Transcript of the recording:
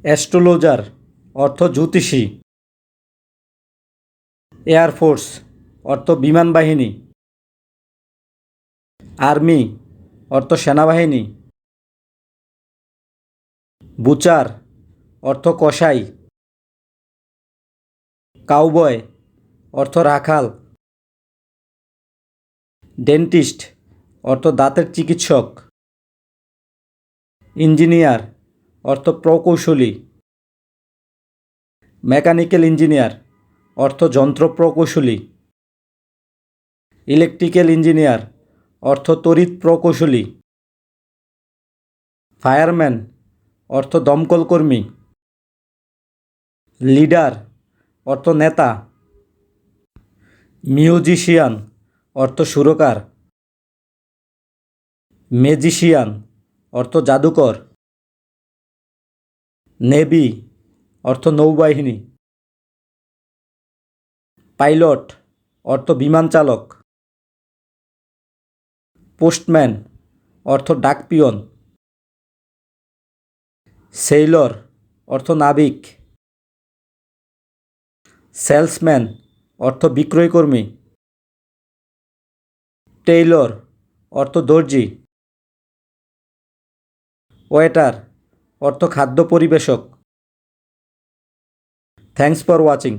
Astrologer অর্থ জ্যোতিষী। Air force অর্থ বিমান বাহিনী। আর্মি অর্থ সেনাবাহিনী। বুচার অর্থ কসাই। কাউবয় অর্থ রাখাল। ডেন্টিস্ট অর্থ দাঁতের চিকিৎসক। ইঞ্জিনিয়ার অর্থ প্রকৌশলী। মেকানিক্যাল ইঞ্জিনিয়ার অর্থ যন্ত্র প্রকৌশলী। ইলেকট্রিক্যাল ইঞ্জিনিয়ার অর্থ তড়িৎ প্রকৌশলী। ফায়ারম্যান অর্থ দমকল কর্মী। লিডার অর্থ নেতা। মিউজিশিয়ান অর্থ সুরকার। ম্যাজিশিয়ান অর্থ জাদুকর। নেভি অর্থ নৌবাহিনী। পাইলট অর্থ বিমান চালক। পোস্টম্যান অর্থ ডাকপিয়ন। সেইলর অর্থ নাবিক। সেলসম্যান অর্থ বিক্রয়কর্মী। টেইলর অর্থ দর্জি। ওয়েটার অর্থ খাদ্য পরিবেশক। Thanks for watching.